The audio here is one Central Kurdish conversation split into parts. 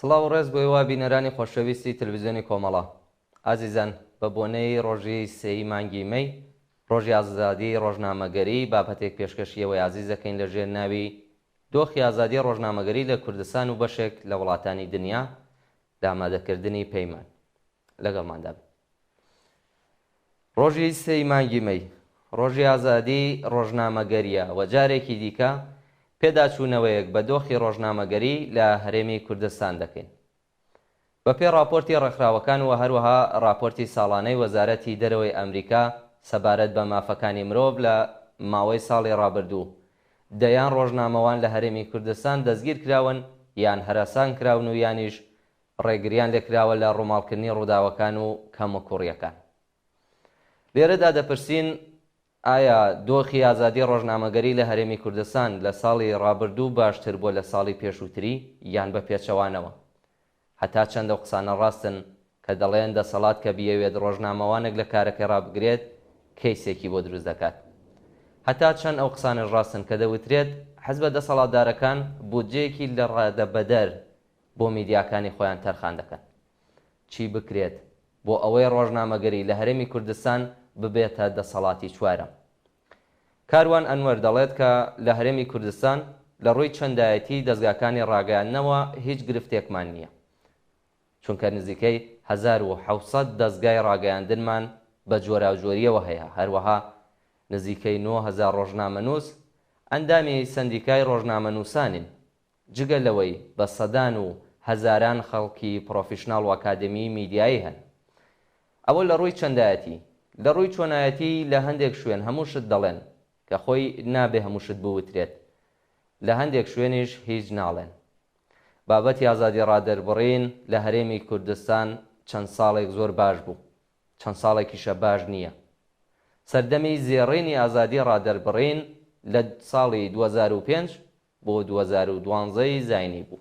سڵاو ڕێز بۆ ئێوە بینەرانی خۆشەویستی تەلەڤیزیۆنی کۆمەڵە. ئازیزان، بە بۆنەی ڕۆژی سێی مانگی مەی، ڕۆژی ئازادی ڕۆژنامەگەری، بابەتێک پێشکەشیەوەی عزیز دەکەین لەژێر ناوی دۆخی ئازادی ڕۆژنامەگەری لە کوردستان و بەشێک لە وڵاتانی دنیا لە ئامادەکردنی پەیمان. لەگەڵماندا بن. ڕۆژی سێی مانگی مەی، ڕۆژی ئازادی ڕۆژنامەگەریە و جارێکی دیکە پێداچوونەوەیەک بە دۆخی ڕۆژنامەگەری لە هەرێمی کوردستان دەکەین. بەپێی راپۆرتی ڕێکخراوەکان و هەروەها راپۆرتی ساڵانەی وەزارەتی دەرەوەی ئەمریکا سەبارەت بە مافەکانی مرۆڤ لە ماوەی ساڵی ڕابردوو، دەیان ڕۆژنامەوان لە هەرێمی کوردستان دەستگیر کراون یان هەراسان کراون و یانیش ڕێگریان لێکراوە لە ڕووماڵکردنی ڕووداوەکان و کەموکوڕیەکان. لێرەدا دەپرسین ئایا دۆخی ئازادی ڕۆژنامەگەری لە هەرێمی کوردستان لە ساڵی ڕابردوو باشتر بۆ لە ساڵی پێشووتری یان بە پێچەوانەوە؟ هەتا چەندە قسانە ڕاستن کە دەڵێن دەسەڵات کە بیەوێت ڕۆژنامەوانێک لە کارەکەی ڕابگرێت کەیسێکی بۆ دروست دەکات. هەتا چەند ئەو قسانش ڕاستن کە دەوترێت حەزبە دەسەڵاتدارەکان بودجەیەکی لە ڕادەبەدەر بۆ میدیاکانی خۆیان تەرخان دەکەن. چی بکرێت بۆ ئەوەی ڕۆژنامەگەری لە هەرێمی کوردستان ببێتە دەسەڵاتی چوارەم؟ کاروان ئەنوەر دەڵێت کە لە هەرێمی کوردستان لە ڕووی چەندایەتی دەستگاکانی ڕاگەیاندنەوە هیچ گرفتێکمان نییە، چونکە نزیکەی 1700 دەستگای ڕاگەیاندنمان بە جۆراوجۆریەوە هەیە. هەروەها نزیکەی 9000 ڕۆژنامەنووس ئەندامی سەندیکای ڕۆژنامەنووسانین، جگە لەوەی بە سەدان و هەزاران خەڵکی پرۆفیشناڵ و ئاکادمی میدیایی هەن. ئەوە لە ڕووی چەندایەتی. لە ڕووی چۆنایەتی لە هەندێک شوێن هەمووشت دەڵێن کە خۆی نابێ هەمووشت بوترێت، لە هەندێک شوێنیش هیچ ناڵێن. بابەتی ئازادی ڕادەربڕین لە هەرێمی کوردستان چەند ساڵێک زۆر باش بوو، چەند ساڵێکیشە باش نییە. سەردەمی زێڕینی ئازادی ڕادەربڕین لە ساڵی 2005 بۆ 2012 زاینی بوو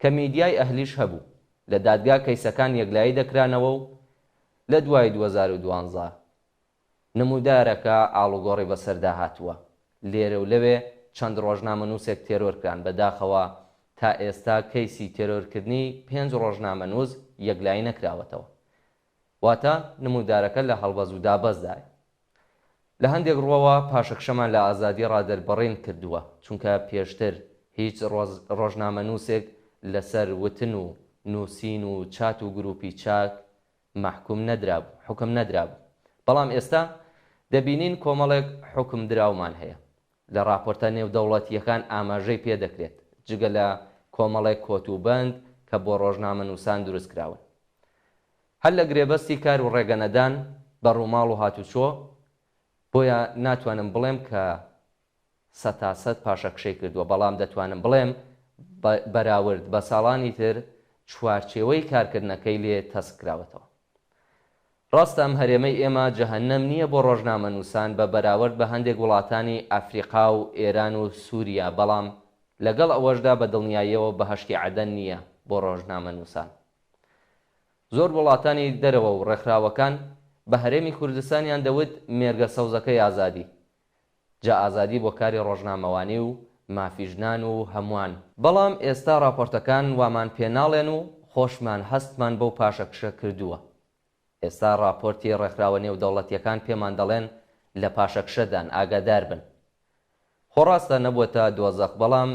کە میدیای ئەهلیش هەبوو، لە دادگا کەیسەکان یەکلایی دەکرانەوە و لە دوای 2012 نمودارەکە ئاڵوگۆڕی بەسەردا هاتووە. لێرە و لەوێ چەند ڕۆژنامەنووسێک تێرۆرکران، بەداخەوە تا ئێستا کەیسی تێرۆرکردنی 5 ڕۆژنامەنووس یەکلایی نەکراوەتەوە، واتە نمودارەکە لە هەڵبەز و دابەزدایە. لە هەندێک ڕۆوە پاشەکشەمان لە ئازادی ڕادەربڕین کردووە، چونکە پێشتر هیچ ڕۆژنامەنووسێک لەسەر وتن و نووسین و چات و گروپی چاک محکوم نەدرابوو، حکم نەدرابوو. بەڵام ئێستا دەبینین کۆمەڵێک حکم دراومان هەیە. لە راپۆرتە نێودەوڵەتیەکان ئاماژەی پێدەکرێت، جگە لە کۆمەڵێک کۆتوبەند کە بۆ ڕۆژنامەنووسان دروست کراون. هەر لە گرێبەستی کار و ڕێگەنەدان بە ڕووماڵ و هاتوچۆ، بۆیە ناتوانم بڵێم کە 100% پاشەکشەی کردووە، بەڵام دەتوانم بڵێم بەراورد بە ساڵانی تر چوارچێوەی کارکردنەکەی لێ تەسک کراوەتەوە. ڕاستە ئەم هەرێمەی ئێمە جەهەنەم نییە بۆ ڕۆژنامەنووسان بە بەراورد بە هەندێک وڵاتانی ئەفریقا و ئێران و سووریا، بەڵام لەگەڵ ئەوەشدا بە دڵنیاییەوە بەهەشتی عەدەن نییە بۆ ڕۆژنامەنووسان. زۆر وڵاتانی دەرەوە و ڕێکخراوەکان بە هەرێمی کوردستانیان دەوت مێرگە سەوزەکەی ئازادی، جا ئازادی بۆ کاری ڕۆژنامەوانی و مافیژنان و هەمووان. بەڵام ئێستا راپۆرتەکان وامان پێناڵێن و خۆشمان هەستمان بەو پاشەکشە کردووە. ئێستا راپۆرتی ڕێکخراوە نێودەوڵەتیەکان پێمان دەڵێن لە پاشەکشەدان ئاگادار بن. خۆڕاستە نەبووەتە دۆزەخ، بەڵام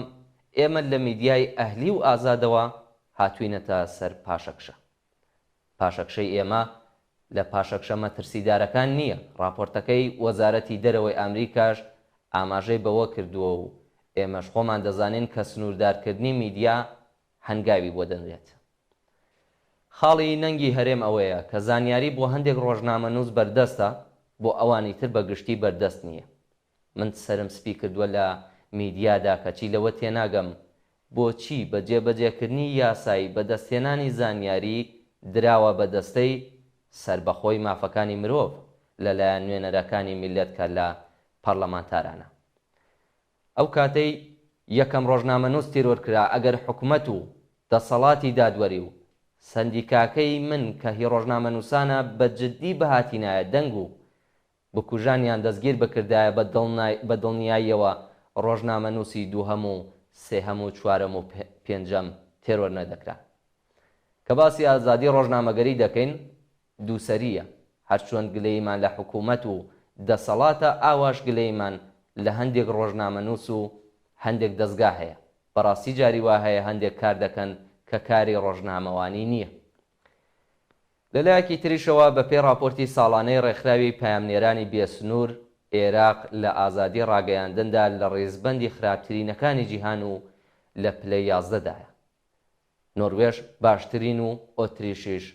ئێمە لە میدیای ئەهلی و ئازادەوە هاتووینەتە سەر پاشەکشە. پاشەکشەی ئێمە لە پاشەکشە مەترسیدارەکان نییە. راپۆرتەکەی وەزارەتی دەرەوەی ئەمریکاش ئاماژەی بەوە کردووە و ئێمەش خۆمان دەزانین کە سنووردارکردنی میدیا هەنگاوی بۆ دەنرێت. خاڵی نەنگی هەرێم ئەوەیە کە زانیاری بۆ هەندێک ڕۆژنامەنووس بەردەستە، بۆ ئەوانی تر بەگشتی بەردەست نییە. من سرم سپی کردووە لە میدیادا کەچی لەوە تێناگەم بۆچی بە جێبەجێکردنی یاسایی بەدەستهێنانی زانیاری دراوە بەدەستەی سربەخۆی مافەکانی مرۆڤ لەلایەن نوێنەرەکانی میلەت کە لە پەرلەمانتارانە. ئەو کاتەی یەکەم ڕۆژنامەنووس تیرۆرکرا، ئەگەر حکوومەت و دەسەڵاتی دادوەری و سەندیکاکەی من کە هی ڕۆژنامەنووسانە بە جددی بەهاتینایە دەنگ و بکوژانیان دەستگیر بکردایە بە دڵنیاییەوە ڕۆژنامەنووسی دووهەم و سێهەم و چوارەم و پێنجەم تێروەرنەدەکران. کە باسی ئازادی ڕۆژنامەگەری دەکەین دووسەریە، هەرچۆن گلەیمان لە حکوومەت و دەسەڵاتە ئاواش گلەیمان لە هەندێک ڕۆژنامەنووس و هەندێک دەستگا هەیە. بەڕاستی جاری وا هەیە هەندێک کار دەکەن کە کاری ڕۆژنامەوانی نییە. لەلایەکی تریشەوە بەپێی راپۆرتی ساڵانەی ڕێکخراوی پایامنێرانی بێسنوور، عێراق لە ئازادی ڕاگەیاندندا لە ڕێزبەندی خراپترینەکانی جیهان و لە پلەی 11دایە. نۆروێژ باشترین و ئۆتریشیش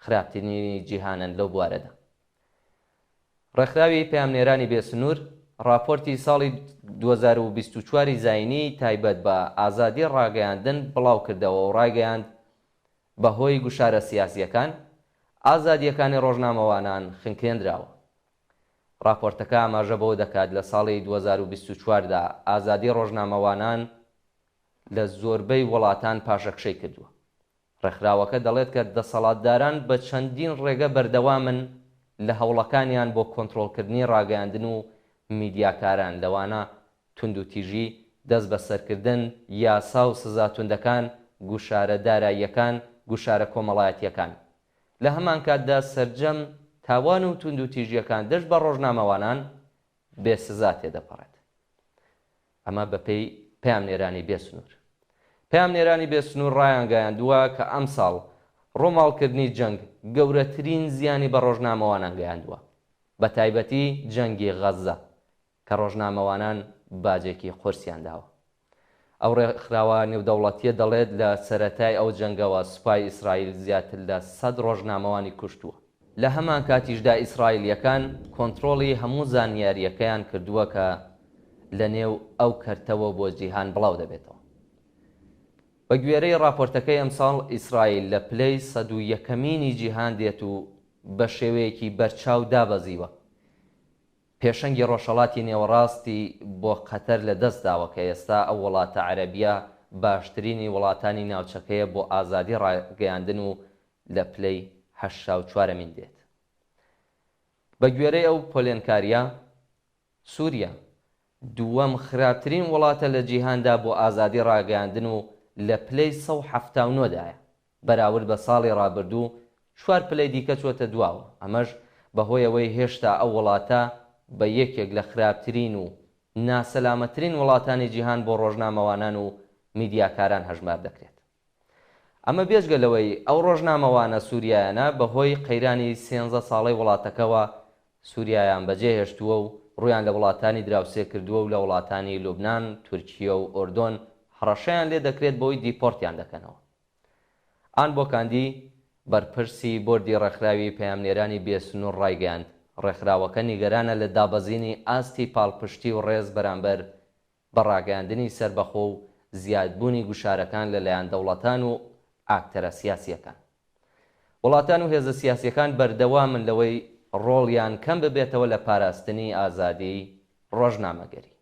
خراپترینی جیهانن لەو بوارەدا. ڕێکخراوی پایامنێرانی بێسنوور راپۆرتی ساڵی 2024 زاینی تایبەت بە ئازادی ڕاگەیاندن بڵاو کردەوە و ڕاگەیاند بەهۆی گوشارە سیاسیەکان ئازادیەکانی ڕۆژنامەوانان خنکێنراوە. راپۆرتەکە ئاماژە بەوە دەکات لە ساڵی 2024دا ئازادی ڕۆژنامەوانان لە زۆربەی وڵاتان پاشەکشەی کردووە. ڕێکخراوەکە دەڵێت کە دەسەڵاتداران بە چەندین ڕێگە بەردەوامن لە هەوڵەکانیان بۆ کۆنتڕۆڵکردنی ڕاگەیاندن و میدیاکاران، لەوانە تونند و تیژی، دەست بە سەرکردن، یاسا و سزا توندەکان، گوشارە داراییەکان، گوشارە کۆمەڵایەتیەکان. لە هەمان کاتدا سەرجەم تاوان و تونند و تیژیەکان دەست بە ڕۆژنامەوانان بێسزا تێدەپەڕێت. ئەمە بەپێی پایامنێرانی بێسنوور. پایامنێرانی بێسنوور ڕایانگەیاندووە کە ئەم ساڵ ڕۆماڵکردنی جەنگ گەورەترین زیانی بە ڕۆژنامەوانان گەیاندووە، بە تایبەتی جەنگی غەزە کە ڕۆژنامەوانان باجێکی قورسیان داوە. ئەو ڕێکخراوە نێودەوڵەتیە دەڵێت لە سەرەتای ئەو جەنگەوە سوپای ئیسرائیل زیاتر لە 100 ڕۆژنامەوانی کوشتووە. لە هەمان کاتیشدا ئیسرائیلیەکان کۆنتڕۆڵی هەموو زانیاریەکەیان کردووە کە لە نێو ئەو کەرتەوە بۆ جیهان بڵاو دەبێتەوە. بە گوێرەی راپۆرتەکەی ئەمساڵ ئیسرائیل لە پلەی 101مینی جیهان دێت و بە شێوەیەکی بەرچاو دابەزیوە. پێشەنگی ڕۆژهەڵاتی نێوەڕاستی بۆ قەتەر لە دەستداوە کە ئێستا ئەو وڵاتە عەرەبیە باشترینی وڵاتانی ناوچەکەیە بۆ ئازادی ڕاگەیاندن و لە پلەی 84مین دێت. بە گوێرەی ئەو پۆلێنکاریە، سووریا دووەم خراپترین وڵاتە لە جیهاندا بۆ ئازادی ڕاگەیاندن و لە پلەی 179دایە. بەراورد بە ساڵی ڕابردوو 4 پلەی دیکە چۆتە دواوە. ئەمەش بەهۆی ئەوەی هێشتا ئەو وڵاتە بە یەکێک لە خراپترین و ناسەلامەترین وڵاتانی جیهان بۆ ڕۆژنامەوانان و میدیاکاران هەژمار دەکرێت. ئەمە بێژگە لەوەی ئەو ڕۆژنامەوانە سووریایانە بەهۆی قەیرانی 13 ساڵەی وڵاتەکەوە سووریایان بەجێهێشتووە و ڕویان لە وڵاتانی دراوسێ کردووە و لە وڵاتانی لوبنان، تورکیە و ئۆردۆن هەڕەشەیان لێ دەکرێت بۆی دیپۆرتیان دەکەنەوە. ئان بۆ کاندی بەرپرسی بۆردی ڕێکخراوی پایامنێرانی بێسنوور ڕایگەیاند ڕێکخراوەکە نیگەرانە لە دابەزینی ئاستی پاڵپشتی و ڕێز بەرامبەر بە ڕاگەیاندنی سەربەخۆ و زیادبوونی گوشارەکان لەلایەن دەوڵەتان و ئاکتەرە سیاسیەکان. وڵاتان و هێزە سیاسیەکان بەردەوامن لەوەی ڕۆڵیان کەم ببێتەوە لە پاراستنی ئازادی ڕۆژنامەگەری.